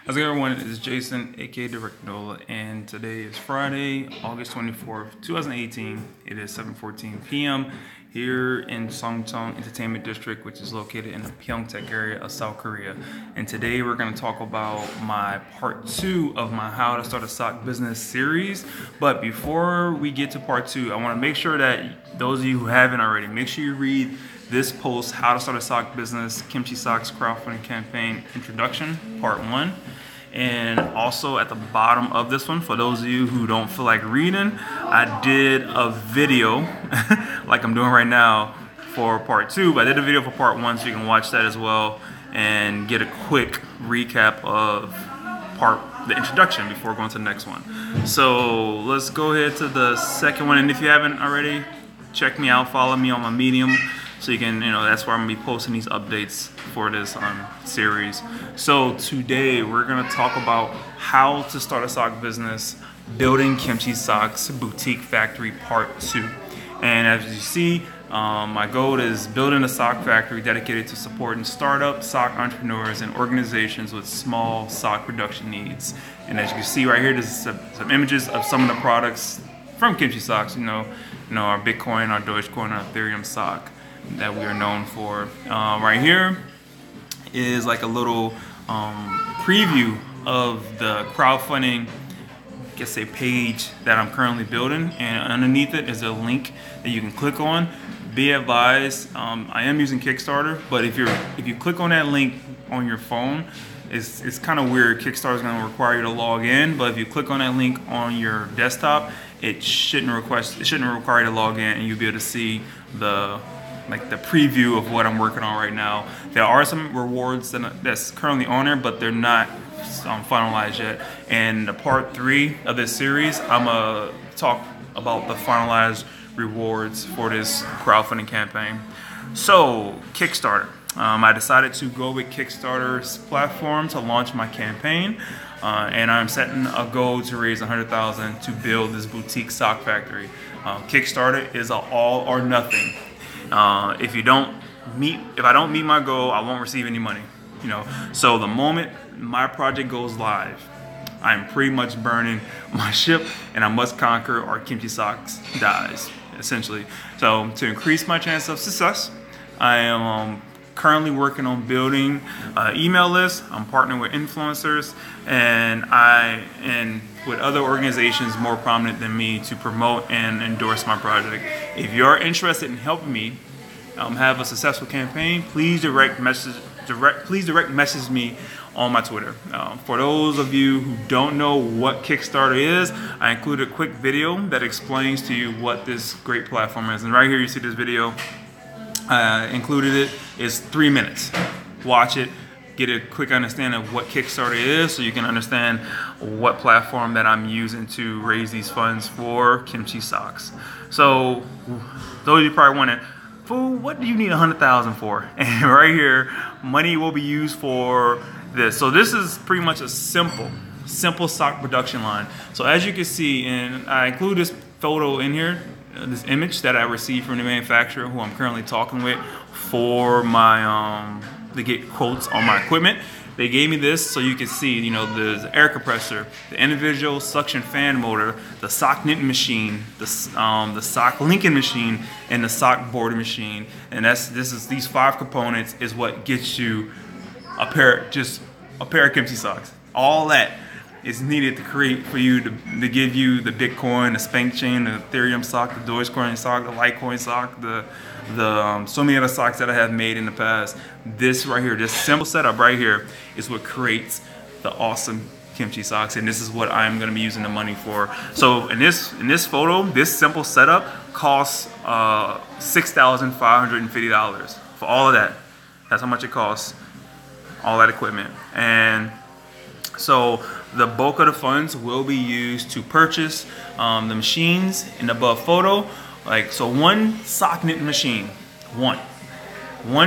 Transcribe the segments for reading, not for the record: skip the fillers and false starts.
How's it going, everyone? It's Jason, aka Direct Nola, and today is Friday, August 24th, 2018. It is 7:14 p.m. here in Songcheon Entertainment District, which is located in the Pyeongtaek area of South Korea. And today we're going to talk about my part 2 of my How to Start a Sock Business series. But before we get to part 2, I want to make sure that those of you who haven't already, make sure you read this post, How to Start a Sock Business, Kimchi Socks Crowdfunding Campaign Introduction, Part 1. And also at the bottom of this one, for those of you who don't feel like reading, I did a video, like I'm doing right now, for Part 2. But I did a video for Part 1, so you can watch that as well and get a quick recap of the introduction before going to the next one. So let's go ahead to the second one. And if you haven't already, check me out, follow me on my Medium. So you can, that's where I'm gonna be posting these updates for this series. So today we're gonna talk about how to start a sock business, building Kimchi Socks Boutique Factory Part 2. And as you see, my goal is building a sock factory dedicated to supporting startup sock entrepreneurs and organizations with small sock production needs. And as you can see right here, there's some images of some of the products from Kimchi Socks. Our Bitcoin, our Dogecoin, our Ethereum sock that we are known for. Right here is like a little preview of the crowdfunding, page that I'm currently building, and underneath it is a link that you can click on. Be advised, I am using Kickstarter, but if you click on that link on your phone, it's kind of weird. Kickstarter is going to require you to log in, but if you click on that link on your desktop, it shouldn't require you to log in, and you'll be able to see the preview of what I'm working on right now. There are some rewards that's currently on there, but they're not finalized yet. And the part 3 of this series, I'm gonna talk about the finalized rewards for this crowdfunding campaign. So Kickstarter, I decided to go with Kickstarter's platform to launch my campaign, and I'm setting a goal to raise $100,000 to build this boutique sock factory. Kickstarter is an all or nothing. If I don't meet my goal, I won't receive any money. So the moment my project goes live, I'm pretty much burning my ship, and I must conquer or Kimchi Socks dies, essentially. So to increase my chance of success, I am currently working on building an email list. I'm partnering with influencers and with other organizations more prominent than me to promote and endorse my project. If you're interested in helping me have a successful campaign, please direct message me on my Twitter. For those of you who don't know what Kickstarter is, I included a quick video that explains to you what this great platform is. And right here you see this video. Included it. It's 3 minutes. Watch it, get a quick understanding of what Kickstarter is, so you can understand what platform that I'm using to raise these funds for Kimchi Socks. So those of you probably wondering, fool, what do you need $100,000 for? And right here, money will be used for this. So this is pretty much a simple sock production line. So as you can see, and I include this photo in here, this image that I received from the manufacturer who I'm currently talking with for my to get quotes on my equipment. They gave me this so you can see, the air compressor, the individual suction fan motor, the sock knitting machine, the sock linking machine, and the sock boarding machine. And these 5 components is what gets you a pair of Kimchi socks. All that is needed to create for you to give you the Bitcoin, the Spank Chain, the Ethereum sock, the Dogecoin sock, the Litecoin sock, so many other socks that I have made in the past. This right here, this simple setup right here, is what creates the awesome Kimchi socks, and this is what I'm going to be using the money for. So in this photo, this simple setup costs $6,550 for all of that. That's how much it costs, all that equipment. And so the bulk of the funds will be used to purchase the machines in the above photo. So one sock knitting machine, one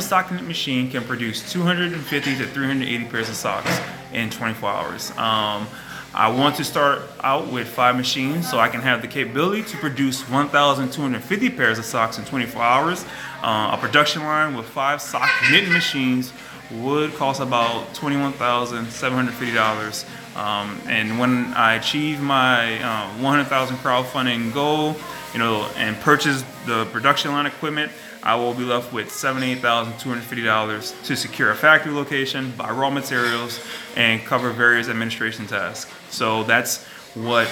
sock knitting machine can produce 250 to 380 pairs of socks in 24 hours. I want to start out with 5 machines so I can have the capability to produce 1,250 pairs of socks in 24 hours. A production line with 5 sock knitting machines would cost about $21,750. And when I achieve my 100,000 crowdfunding goal, and purchase the production line equipment, I will be left with $78,250 to secure a factory location, buy raw materials, and cover various administration tasks. So that's what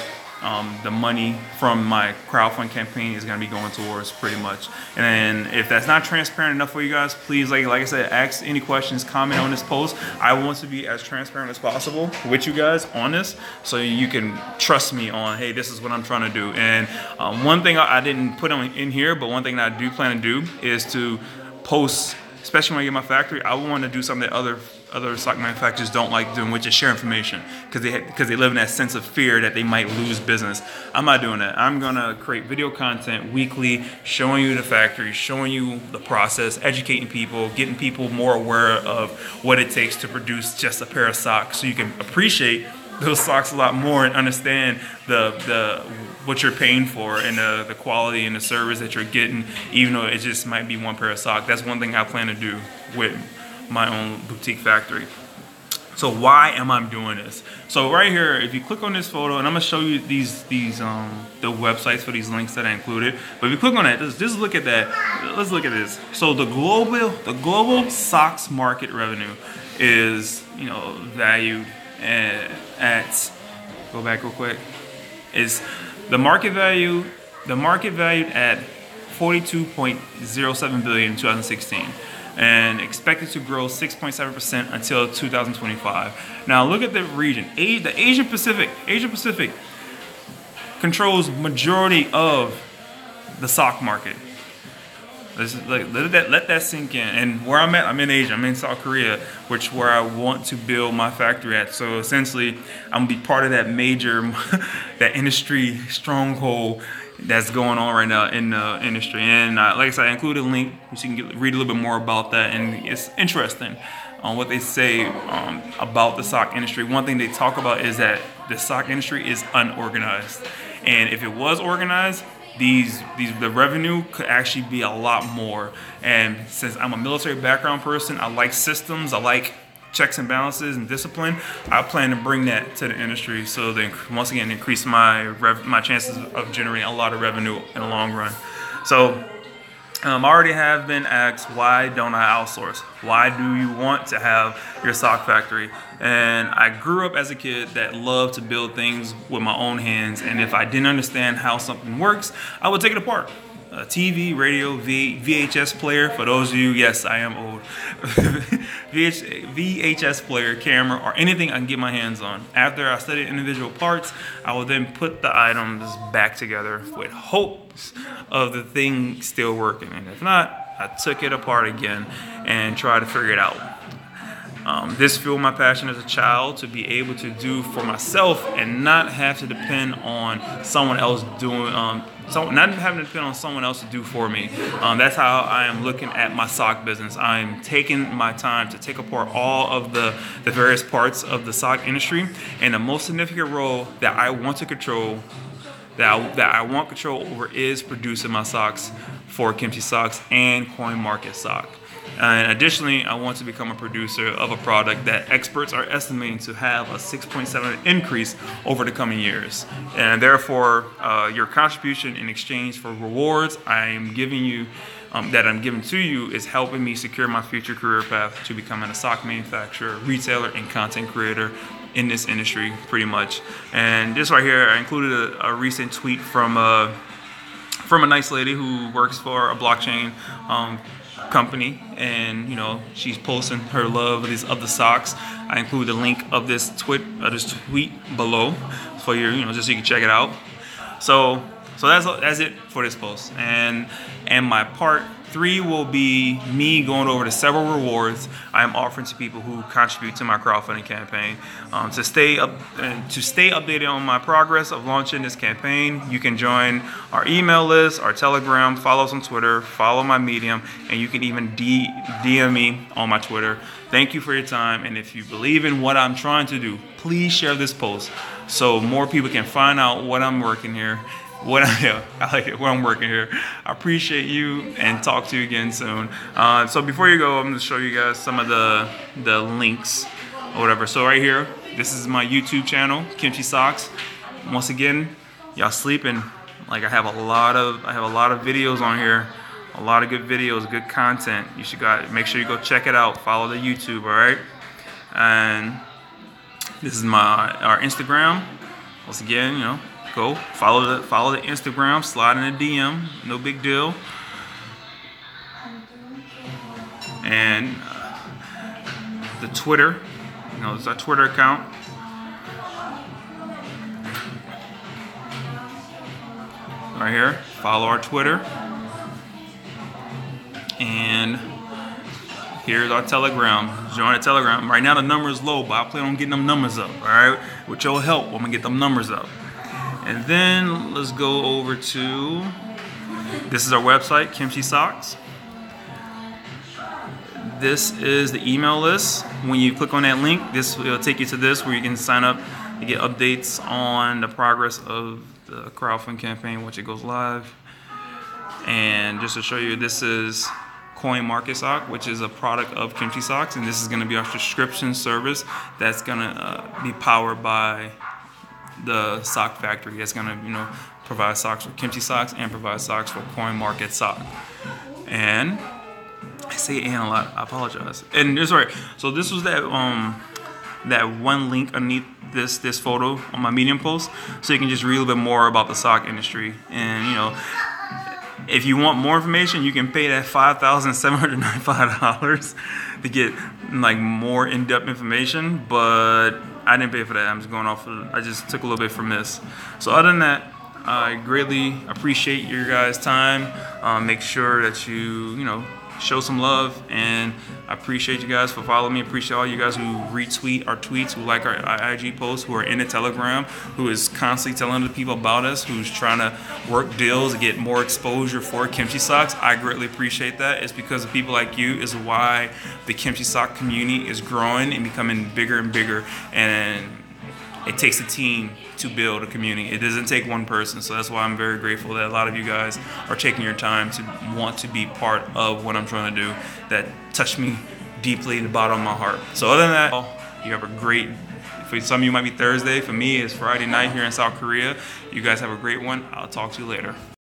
the money from my crowdfund campaign is going to be going towards, pretty much. And then if that's not transparent enough for you guys, please, like I said, ask any questions, comment on this post. I want to be as transparent as possible with you guys on this, so you can trust me on, hey, this is what I'm trying to do. And one thing I didn't put in here, but one thing that I do plan to do is to post, especially when I get my factory, I want to do something that other sock manufacturers don't like doing, which is share information, because they live in that sense of fear that they might lose business. I'm not doing that. I'm gonna create video content weekly, showing you the factory, showing you the process, educating people, getting people more aware of what it takes to produce just a pair of socks, so you can appreciate those socks a lot more and understand the what you're paying for, and the quality and the service that you're getting, even though it just might be one pair of socks. That's one thing I plan to do with my own boutique factory. So why am I doing this? So right here, if you click on this photo, and I'm gonna show you the websites for these links that I included. But if you click on that, just look at that. Let's look at this. So the global socks market revenue is valued at go back real quick. Is the market value at 42.07 billion in 2016. And expected to grow 6.7% until 2025. Now look at the region. The Asia Pacific controls majority of the sock market. Let that sink in. And where I'm at, I'm in Asia. I'm in South Korea, where I want to build my factory at. So essentially, I'm gonna be part of that major, that industry stronghold that's going on right now in the industry. And like I said, I included a link so you can read a little bit more about that. And it's interesting on what they say about the sock industry. One thing they talk about is that the sock industry is unorganized. And if it was organized, the revenue could actually be a lot more. And since I'm a military background person, I like systems, I like checks and balances and discipline. I plan to bring that to the industry, so then once again increase my chances of generating a lot of revenue in the long run. So I already have been asked, why don't I outsource? Why do you want to have your sock factory? And I grew up as a kid that loved to build things with my own hands, and if I didn't understand how something works, I would take it apart. A TV, radio, VHS player, for those of you, yes, I am old, VHS player, camera, or anything I can get my hands on. After I studied individual parts, I will then put the items back together with hopes of the thing still working. And if not, I took it apart again and tried to figure it out. This fueled my passion as a child to be able to do for myself and not have to depend on someone else doing, not having to depend on someone else to do for me. That's how I am looking at my sock business. I'm taking my time to take apart all of the various parts of the sock industry, and the most significant role that I want to control, that I want control over, is producing my socks for Kimchi Socks and Coin Market Sock. And additionally, I want to become a producer of a product that experts are estimating to have a 6.7 increase over the coming years. And therefore, your contribution in exchange for rewards I am giving you, that I'm giving to you, is helping me secure my future career path to becoming a sock manufacturer, retailer, and content creator in this industry, pretty much. And this right here, I included a recent tweet from a nice lady who works for a blockchain company, and she's posting her love of the socks. I include the link of this tweet below for your, just so you can check it out. So that's it for this post, and my part 3 will be me going over the several rewards I am offering to people who contribute to my crowdfunding campaign. To stay updated on my progress of launching this campaign, you can join our email list, our Telegram, follow us on Twitter, follow my Medium, and you can even DM me on my Twitter. Thank you for your time, and if you believe in what I'm trying to do, please share this post so more people can find out what I'm working here what I like it when I'm working here. I appreciate you and talk to you again soon. So before you go, I'm gonna show you guys some of the links or whatever. So right here, this is my YouTube channel, Kimchi Socks. Once again, y'all sleeping. Like I have a lot of videos on here, a lot of good videos, good content. You should make sure you go check it out. Follow the YouTube, all right? And this is our Instagram. Once again, you know, go follow the Instagram, slide in a DM, no big deal. And the Twitter, you know, it's our Twitter account. Right here, follow our Twitter. And here's our Telegram. Join the Telegram. Right now the number is low, but I plan on getting them numbers up. All right, with your help, I'm gonna get them numbers up. And then let's go over to, this is our website, Kimchi Socks. This is the email list. When you click on that link, this will take you to this where you can sign up to get updates on the progress of the crowdfunding campaign once it goes live. And just to show you, this is Coin Market Sock, which is a product of Kimchi Socks, and this is going to be our subscription service that's going to be powered by the sock factory. That's going to, you know, provide socks for Kimchi Socks and provide socks for Coin Market Sock. And I say "and" a lot. I apologize. And it's alright. So this was that one link underneath this photo on my Medium post, so you can just read a little bit more about the sock industry. And you know, if you want more information, you can pay that $5,795 to get like more in-depth information. But I didn't pay for that. I'm just going off of, I just took a little bit from this. So other than that, I greatly appreciate your guys' time. Make sure that you know, show some love, and I appreciate you guys for following me. Appreciate all you guys who retweet our tweets, who like our IG posts, who are in the Telegram, who is constantly telling the people about us, who's trying to work deals to get more exposure for Kimchi Socks. I greatly appreciate that. It's because of people like you is why the Kimchi Sock community is growing and becoming bigger and bigger. And it takes a team to build a community. It doesn't take one person. So that's why I'm very grateful that a lot of you guys are taking your time to want to be part of what I'm trying to do. That touched me deeply in the bottom of my heart. So other than that, you have a great, for some of you it might be Thursday. For me, it's Friday night here in South Korea. You guys have a great one. I'll talk to you later.